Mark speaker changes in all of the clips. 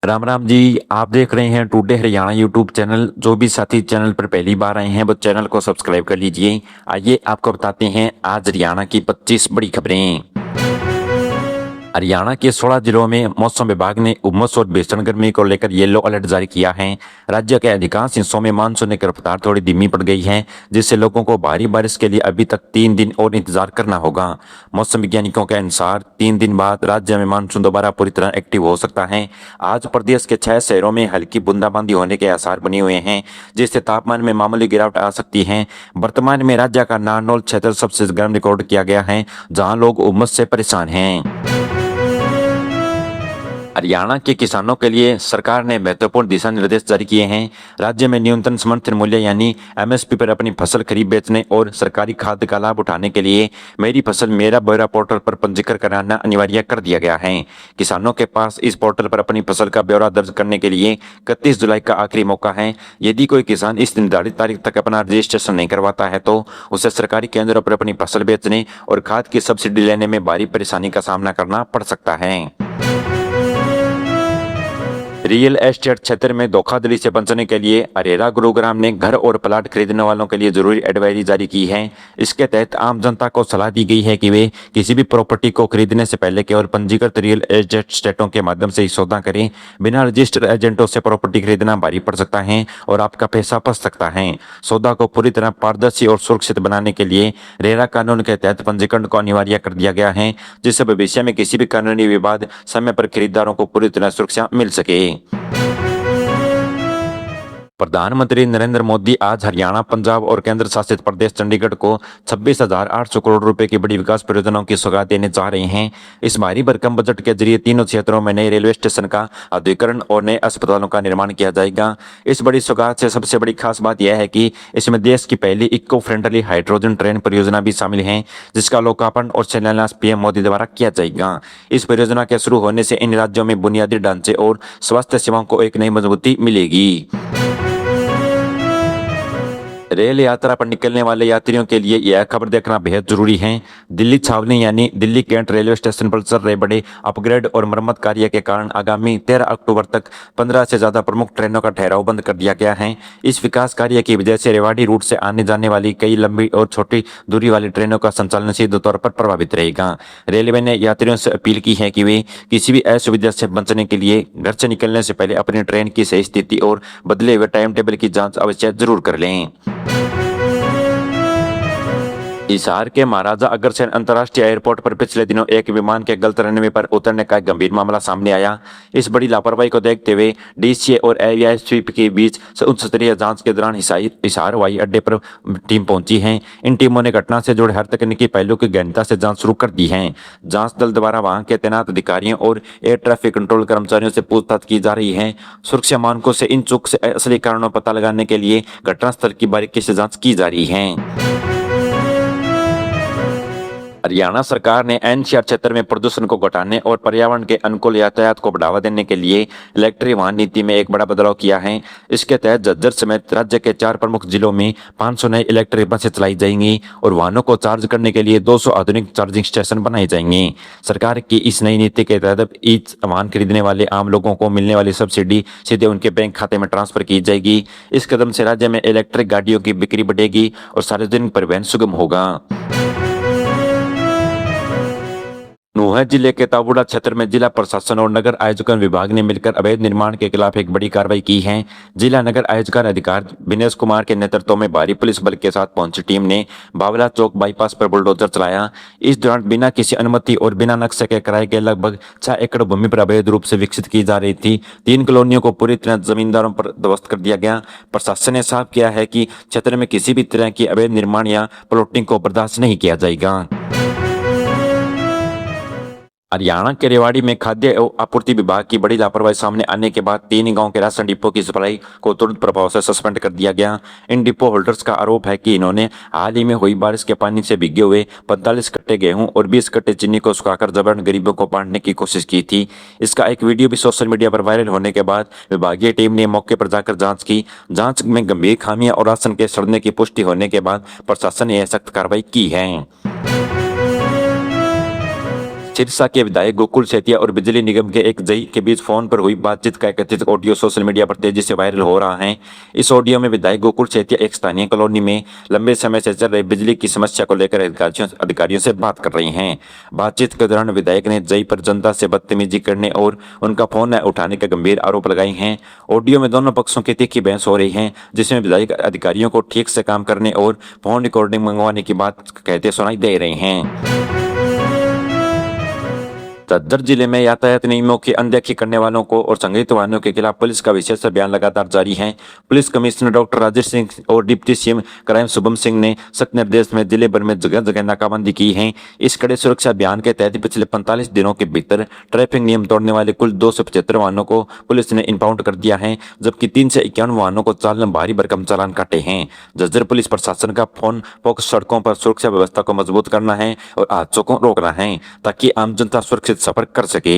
Speaker 1: राम राम जी। आप देख रहे हैं टुडे हरियाणा यूट्यूब चैनल। जो भी साथी चैनल पर पहली बार आए हैं वो चैनल को सब्सक्राइब कर लीजिए। आइए आपको बताते हैं आज हरियाणा की 25 बड़ी खबरें। हरियाणा के 16 जिलों में मौसम विभाग ने उमस और भीषण गर्मी को लेकर येलो अलर्ट जारी किया है। राज्य के अधिकांश हिस्सों में मानसून की रफ्तार थोड़ी धीमी पड़ गई है, जिससे लोगों को भारी बारिश के लिए अभी तक 3 दिन और इंतजार करना होगा। मौसम वैज्ञानिकों के अनुसार 3 दिन बाद राज्य में मानसून दोबारा पूरी तरह एक्टिव हो सकता है। आज प्रदेश के 6 शहरों में हल्की बूंदाबांदी होने के आसार बने हुए हैं, जिससे तापमान में मामूली गिरावट आ सकती है। वर्तमान में राज्य का नारनौल क्षेत्र सबसे गर्म रिकॉर्ड किया गया है, जहां लोग उमस से परेशान हैं। हरियाणा के किसानों के लिए सरकार ने महत्वपूर्ण दिशा निर्देश जारी किए हैं। राज्य में न्यूनतम समर्थन मूल्य यानी एमएसपी पर अपनी फसल खरीद बेचने और सरकारी खाद का लाभ उठाने के लिए मेरी फसल मेरा ब्यौरा पोर्टल पर पंजीकरण कराना अनिवार्य कर दिया गया है। किसानों के पास इस पोर्टल पर अपनी फसल का ब्यौरा दर्ज करने के लिए 31 जुलाई का आखिरी मौका है। यदि कोई किसान इस निर्धारित तारीख तक अपना रजिस्ट्रेशन नहीं करवाता है तो उसे सरकारी केंद्रों पर अपनी फसल बेचने और खाद की सब्सिडी लेने में भारी परेशानी का सामना करना पड़ सकता है। रियल एस्टेट क्षेत्र में धोखाधड़ी से बचने के लिए अरेरा गुरुग्राम ने घर और प्लाट खरीदने वालों के लिए जरूरी एडवाइजरी जारी की है। इसके तहत आम जनता को सलाह दी गई है कि वे किसी भी प्रॉपर्टी को खरीदने से पहले केवल पंजीकृत रियल एस्टेटों के माध्यम से ही सौदा करें। बिना रजिस्टर्ड एजेंटों से प्रॉपर्टी खरीदना भारी पड़ सकता है और आपका पैसा फंस सकता है। सौदा को पूरी तरह पारदर्शी और सुरक्षित बनाने के लिए रेरा कानून के तहत पंजीकरण को अनिवार्य कर दिया गया है, जिससे भविष्य में किसी भी कानूनी विवाद समय पर खरीदारों को पूरी तरह सुरक्षा मिल सके। प्रधानमंत्री नरेंद्र मोदी आज हरियाणा, पंजाब और केंद्र शासित प्रदेश चंडीगढ़ को 26,800 करोड़ रुपए की बड़ी विकास परियोजनाओं की सौगात देने जा रहे हैं। इस भारी भरकम बजट के जरिए तीनों क्षेत्रों में नए रेलवे स्टेशन का आधुनिकीकरण और नए अस्पतालों का निर्माण किया जाएगा। इस बड़ी सौगात से सबसे बड़ी खास बात यह है कि इसमें देश की पहली इको फ्रेंडली हाइड्रोजन ट्रेन परियोजना भी शामिल है, जिसका लोकार्पण और शिलान्यास पीएम मोदी द्वारा किया जाएगा। इस परियोजना के शुरू होने से इन राज्यों में बुनियादी ढांचे और स्वास्थ्य सेवाओं को एक नई मजबूती मिलेगी। रेल यात्रा पर निकलने वाले यात्रियों के लिए यह खबर देखना बेहद जरूरी है। दिल्ली छावनी यानी दिल्ली कैंट रेलवे स्टेशन पर चल रहे बड़े अपग्रेड और मरम्मत कार्य के कारण आगामी 13 अक्टूबर तक 15 से ज्यादा प्रमुख ट्रेनों का ठहराव बंद कर दिया गया है। इस विकास कार्य की वजह से रेवाड़ी रूट से आने जाने वाली कई लंबी और छोटी दूरी वाली ट्रेनों का संचालन सीधे तौर पर प्रभावित रहेगा। रेलवे ने यात्रियों से अपील की है कि वे किसी भी असुविधा से बचने के लिए घर से निकलने से पहले अपनी ट्रेन की सही स्थिति और बदले हुए टाइम टेबल की जांच अवश्य जरूर कर लें। हिसार के महाराजा अग्रसेन अंतर्राष्ट्रीय एयरपोर्ट पर पिछले दिनों एक विमान के गलत रनवे पर उतरने का एक गंभीर मामला सामने आया। इस बड़ी लापरवाही को देखते हुए डीसीए और एवीआई स्वीप के बीच उच्च स्तरीय जांच के दौरान हिसार हवाई अड्डे पर टीम पहुंची है। इन टीमों ने घटना से जुड़े हर तकनीकी पहलू की गहनता से जांच शुरू कर दी है। जांच दल द्वारा वहां के तैनात अधिकारियों और एयर ट्रैफिक कंट्रोल कर्मचारियों से पूछताछ की जा रही है। सुरक्षा मानकों से इन चूक से असली कारणों पता लगाने के लिए घटनास्थल की बारीकी से जांच की जा रही है। हरियाणा सरकार ने एनसीआर क्षेत्र में प्रदूषण को घटाने और पर्यावरण के अनुकूल यातायात को बढ़ावा देने के लिए इलेक्ट्रिक वाहन नीति में एक बड़ा बदलाव किया है। इसके तहत झज्जर समेत राज्य के 4 प्रमुख जिलों में 500 नई इलेक्ट्रिक बसें चलाई जाएंगी और वाहनों को चार्ज करने के लिए 200 आधुनिक चार्जिंग स्टेशन बनाए जाएंगे। सरकार की इस नई नीति के तहत ईच वाहन खरीदने वाले आम लोगों को मिलने वाली सब्सिडी सीधे उनके बैंक खाते में ट्रांसफर की जाएगी। इस कदम से राज्य में इलेक्ट्रिक गाड़ियों की बिक्री बढ़ेगी और सार्वजनिक परिवहन सुगम होगा। नूंह जिले के ताबूड़ा क्षेत्र में जिला प्रशासन और नगर आयोजन विभाग ने मिलकर अवैध निर्माण के खिलाफ एक बड़ी कार्रवाई की है। जिला नगर आयोजन अधिकारी विनेश कुमार के नेतृत्व में भारी पुलिस बल के साथ पहुंची टीम ने बावला चौक बाईपास पर बुलडोजर चलाया। इस दौरान बिना किसी अनुमति और बिना नक्शे के किराए के लगभग 6 एकड़ भूमि पर अवैध रूप से विकसित की जा रही थी। 3 कॉलोनियों को पूरी तरह जमींदारों पर ध्वस्त कर दिया गया। प्रशासन ने साफ किया है कि क्षेत्र में किसी भी तरह की अवैध निर्माण या प्लॉटिंग को बर्दाश्त नहीं किया जाएगा। हरियाणा के रेवाड़ी में खाद्य एवं आपूर्ति विभाग की बड़ी लापरवाही सामने आने के बाद 3 गांव के राशन डिपो की सप्लाई को तुरंत प्रभाव से सस्पेंड कर दिया गया। इन डिपो होल्डर्स का आरोप है कि इन्होंने हाल ही में हुई बारिश के पानी से भीगे हुए 45 कट्टे गेहूं और 20 कट्टे चीनी को सुखाकर जबरन गरीबों को बांटने की कोशिश की थी। इसका एक वीडियो भी सोशल मीडिया पर वायरल होने के बाद विभागीय टीम ने मौके पर जाकर जाँच की। जाँच में गंभीर खामियां और राशन के सड़ने की पुष्टि होने के बाद प्रशासन ने यह सख्त कार्रवाई की है। सिरसा के विधायक गोकुल सेतिया और बिजली निगम के एक जई के बीच फोन पर हुई बातचीत का कथित ऑडियो सोशल मीडिया पर तेजी से वायरल हो रहा है। इस ऑडियो में विधायक गोकुल सेतिया एक स्थानीय कॉलोनी में लंबे समय से चल रही बिजली की समस्या को लेकर अधिकारियों से बात कर रही हैं। बातचीत के दौरान विधायक ने जई पर जनता से बदतमीजी करने और उनका फोन न उठाने के गंभीर आरोप लगाए हैं। ऑडियो में दोनों पक्षों की तीखी बहस हो रही है, जिसमें विधायक अधिकारियों को ठीक से काम करने और फोन रिकॉर्डिंग मंगवाने की बात कहते सुनाई दे रहे हैं। झज्जर जिले में यातायात नियमों की अनदेखी करने वालों को और संग्रहित वाहनों के खिलाफ पुलिस का विशेष अभियान लगातार जारी है। Police commissioner doctor Rajesh Singh और deputy CM crime Shubham Singh ने सख्त निर्देश में जिले भर में जगह जगह नाकाबंदी की है। इस कड़े सुरक्षा अभियान के तहत पिछले 45 दिनों के भीतर ट्रैफिक नियम तोड़ने वाले कुल 275 वाहनों को पुलिस ने इम्पाउंड कर दिया है, जबकि 3 से 51 वाहनों को चालन भारी भरकम चालान काटे हैं। झज्जर पुलिस प्रशासन का फोकस सड़कों पर सुरक्षा व्यवस्था को मजबूत करना है और हादसों को रोकना है, ताकि आम जनता सुरक्षित सफर कर सके।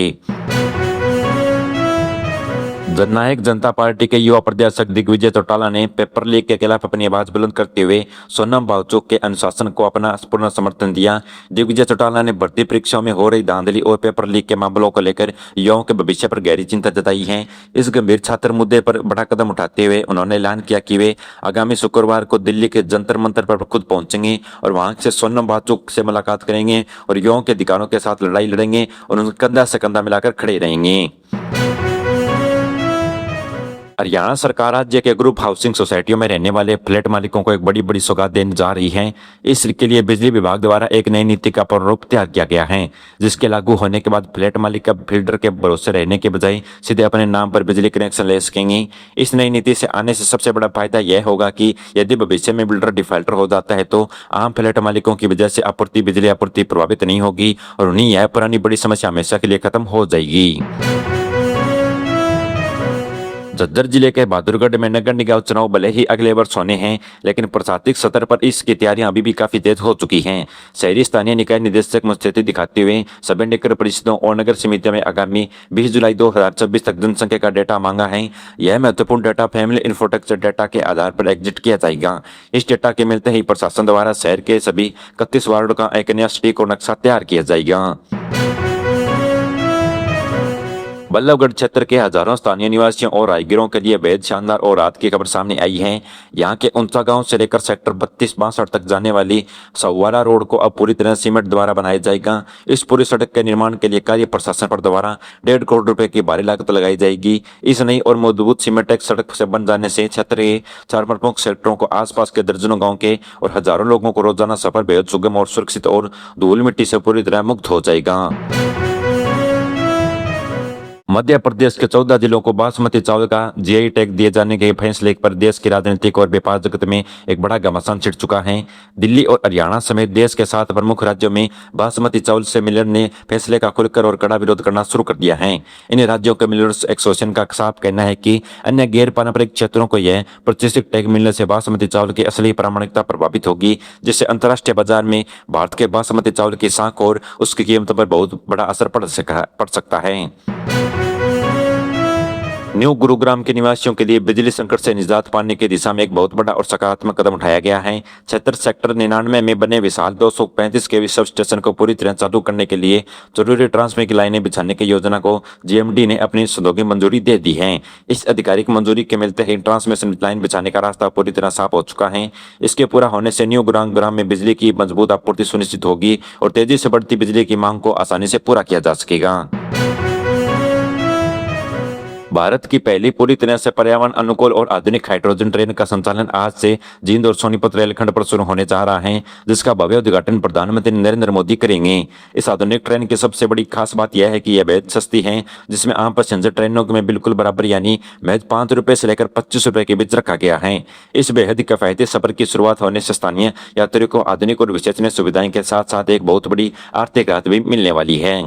Speaker 1: जननायक जनता पार्टी के युवा प्रदेशक दिग्विजय चौटाला ने पेपर लीक के खिलाफ अपनी आवाज बुलंद करते हुए सोनम भावचुक के अनुशासन को अपना पूर्ण समर्थन दिया। दिग्विजय चौटाला ने भर्ती परीक्षाओं में हो रही धांधली और पेपर लीक के मामलों को लेकर युवाओं के भविष्य पर गहरी चिंता जताई है। इस गंभीर छात्र मुद्दे पर बड़ा कदम उठाते हुए उन्होंने ऐलान किया कि वे आगामी शुक्रवार को दिल्ली के जंतर मंतर पर खुद पहुंचेंगे और वहां से सोनम भावचुक से मुलाकात करेंगे और युवाओं के अधिकारों के साथ लड़ाई लड़ेंगे और उनके कंधा से कंधा मिलाकर खड़े रहेंगे। हरियाणा सरकार राज्य के ग्रुप हाउसिंग सोसाइटियों में रहने वाले फ्लैट मालिकों को एक बड़ी सौगात देने जा रही है। इसके लिए बिजली विभाग द्वारा एक नई नीति का प्रारूप तैयार किया गया है, जिसके लागू होने के बाद फ्लैट मालिक अब बिल्डर के भरोसे रहने के बजाय सीधे अपने नाम पर बिजली कनेक्शन ले सकेंगे। इस नई नीति से आने से सबसे बड़ा फायदा यह होगा कि यदि भविष्य में बिल्डर डिफॉल्टर हो जाता है तो आम फ्लैट मालिकों की वजह से बिजली आपूर्ति प्रभावित नहीं होगी और उन्हें यह पुरानी बड़ी समस्या हमेशा के लिए खत्म हो जाएगी। झज्जर जिले के बहादुरगढ़ में नगर निगम चुनाव भले ही अगले वर्ष होने हैं, लेकिन प्रशासनिक स्तर पर इसकी तैयारियां अभी भी काफी तेज हो चुकी हैं। शहरी स्थानीय निकाय निदेशक मुस्तैदी दिखाते हुए सभी नगर परिषदों और नगर समितियों में आगामी 20 जुलाई 2026 तक जनसंख्या का डेटा मांगा है। यह महत्वपूर्ण डेटा फैमिली इंफ्रास्ट्रक्चर डेटा के आधार पर एग्जिट किया जाएगा। इस डेटा के मिलते ही प्रशासन द्वारा शहर के सभी 31 वार्डों का एक नया सटीक और नक्शा तैयार किया जाएगा। बल्लभगढ़ क्षेत्र के हजारों स्थानीय निवासियों और राहगीरों के लिए बेहद शानदार और राहत की खबर सामने आई है। यहाँ के ऊंचा गांव से लेकर सेक्टर 32-62 तक जाने वाली सवारा रोड को अब पूरी तरह सीमेंट द्वारा बनाया जाएगा। इस पूरी सड़क के निर्माण के लिए कार्य प्रशासन पर द्वारा 1.5 करोड़ रुपए की भारी लागत लगाई जाएगी। इस नई और मजबूत सीमेंट सड़क से बन जाने से क्षेत्र के 4 प्रमुख सेक्टरों को आसपास के दर्जनों गाँव के और हजारों लोगों को रोजाना सफर बेहद सुगम और सुरक्षित और धूल मिट्टी से पूरी तरह मुक्त हो जाएगा। मध्य प्रदेश के 14 जिलों को बासमती चावल का जीआई टैग दिए जाने के फैसले पर देश की राजनीतिक और व्यापार जगत में एक बड़ा घमासान छिड़ चुका है। दिल्ली और हरियाणा समेत देश के 7 प्रमुख राज्यों में बासमती चावल से मिलर ने फैसले का खुलकर और कड़ा विरोध करना शुरू कर दिया है। इन राज्यों के मिलर्स एसोसिएशन का साफ कहना है कि अन्य गैर पारंपरिक क्षेत्रों को यह प्रतिष्ठित टैग मिलने से बासमती चावल की असली प्रामाणिकता प्रभावित होगी, जिससे अंतर्राष्ट्रीय बाजार में भारत के बासमती चावल की साख और उसकी कीमत पर बहुत बड़ा असर पड़ सकता है। न्यू गुरुग्राम के निवासियों के लिए बिजली संकट से निजात पाने की दिशा में एक बहुत बड़ा और सकारात्मक कदम उठाया गया है। क्षेत्र सेक्टर 99 में बने विशाल 235 केवी सब स्टेशन को पूरी तरह चालू करने के लिए जरूरी ट्रांसमिशन लाइनें बिछाने की योजना को जीएमडी ने अपनी सौदोगी मंजूरी दे दी है। इस आधिकारिक मंजूरी के मिलते ही ट्रांसमिशन लाइन बिछाने का रास्ता पूरी तरह साफ हो चुका है। इसके पूरा होने से न्यू गुरुग्राम में बिजली की मजबूत आपूर्ति सुनिश्चित होगी और तेजी से बढ़ती बिजली की मांग को आसानी से पूरा किया जा सकेगा। भारत की पहली पूरी तरह से पर्यावरण अनुकूल और आधुनिक हाइड्रोजन ट्रेन का संचालन आज से जींद और सोनीपत रेलखंड पर शुरू होने जा रहा है, जिसका भव्य उद्घाटन प्रधानमंत्री नरेंद्र मोदी करेंगे। इस आधुनिक ट्रेन की सबसे बड़ी खास बात यह है कि यह बेहद सस्ती है, जिसमें आम पैसेंजर ट्रेनों में बिल्कुल बराबर यानी महज 5 रुपए से लेकर 25 रुपए के बीच रखा गया है। इस बेहद किफायती सफर की शुरुआत होने से स्थानीय यात्रियों को आधुनिक और विश्वसनीय सुविधाएं के साथ साथ एक बहुत बड़ी आर्थिक राहत भी मिलने वाली है।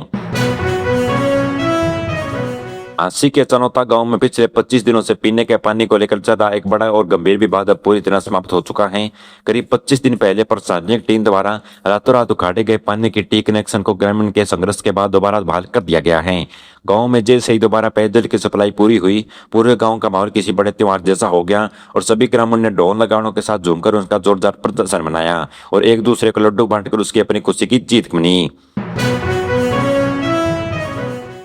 Speaker 1: आसी के चनौता गांव में पिछले 25 दिनों से पीने के पानी को लेकर ज्यादा एक बड़ा और गंभीर विवाद अब पूरी तरह समाप्त हो चुका है। करीब 25 दिन पहले प्रशासनिक टीम द्वारा रातों रात उखाड़े गए पानी की टी कनेक्शन को ग्रामीण के संघर्ष के बाद दोबारा बहाल कर दिया गया है। गांव में जैसे ही दोबारा पेयजल की सप्लाई पूरी हुई, पूरे गांव का माहौल किसी बड़े त्योहार जैसा हो गया और सभी ग्रामीण ने ढोल नगाड़ों के साथ झूमकर उनका जोरदार प्रदर्शन मनाया और एक दूसरे को लड्डू बांटकर उसकी अपनी खुशी की जीत मनी।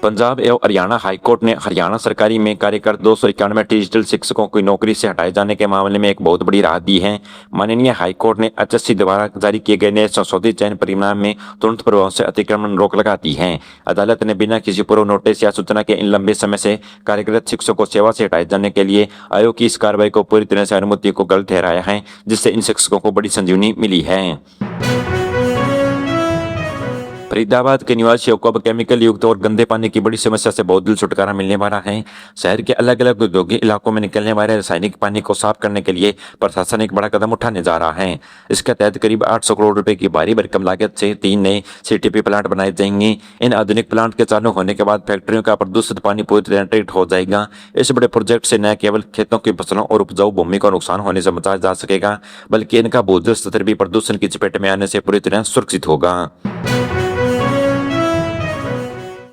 Speaker 1: पंजाब एवं हरियाणा हाईकोर्ट ने हरियाणा सरकारी में कार्यरत 291 डिजिटल शिक्षकों की नौकरी से हटाए जाने के मामले में एक बहुत बड़ी राहत दी है। माननीय हाईकोर्ट ने एचएससी द्वारा जारी किए गए नए संशोधित चयन परिणाम में तुरंत प्रभाव से अतिक्रमण रोक लगा दी है। अदालत ने बिना किसी पूर्व नोटिस या सूचना के इन लंबे समय से कार्यरत शिक्षकों को सेवा से हटाए जाने के लिए आयोग की इस कार्रवाई को पूरी तरह से अनुमति को गलत ठहराया है, जिससे इन शिक्षकों को बड़ी संजीवनी मिली है। फरीदाबाद के निवासियों को अब केमिकल युक्त और गंदे पानी की बड़ी समस्या से बहुत जल्द छुटकारा मिलने वाला है। शहर के अलग अलग औद्योगिक इलाकों में निकलने वाले रासायनिक पानी को साफ करने के लिए प्रशासन एक बड़ा कदम उठाने जा रहा है। इसके तहत करीब 800 करोड़ रुपए की भारी भरकम लागत से 3 नए सीटीपी प्लांट बनाए जाएंगे। इन आधुनिक प्लांट के चालू होने के बाद फैक्ट्रियों का प्रदूषित पानी पूरी तरह ट्रीट हो जाएगा। इस बड़े प्रोजेक्ट से न केवल खेतों की फसलों और उपजाऊ भूमि को नुकसान होने से बचाया जा सकेगा, बल्कि इनका भूजल स्तर भी प्रदूषण की चपेट में आने से पूरी तरह सुरक्षित होगा।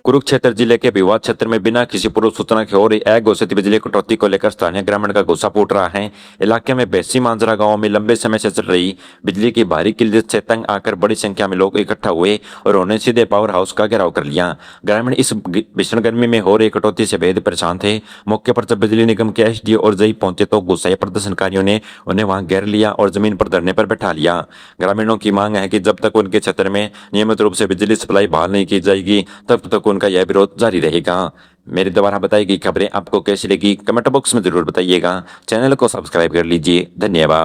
Speaker 1: कुरुक्षेत्र जिले के विवाद क्षेत्र में बिना किसी पूर्व सूचना के हो रही अघोषित बिजली कटौती को लेकर स्थानीय ग्रामीण का गुस्सा फूट रहा है। इलाके में बेसी मांजरा गांव में लंबे समय से चल रही बिजली की भारी किल्लत से तंग आकर बड़ी संख्या में लोग इकट्ठा हुए और उन्होंने सीधे पावर हाउस का घेराव कर लिया। ग्रामीण इस भीषण गर्मी में हो रही कटौती से बेहद परेशान थे। मौके पर जब बिजली निगम के एसडीओ और जई पहुंचे तो गुस्साए प्रदर्शनकारियों ने उन्हें वहां घेर लिया और जमीन पर धरने पर बैठा लिया। ग्रामीणों की मांग है कि जब तक उनके क्षेत्र में नियमित रूप से बिजली सप्लाई बहाल नहीं की जाएगी तब तक उनका यह विरोध जारी रहेगा। मेरे द्वारा बताई गई खबरें आपको कैसी लगी कमेंट बॉक्स में जरूर बताइएगा। चैनल को सब्सक्राइब कर लीजिए। धन्यवाद।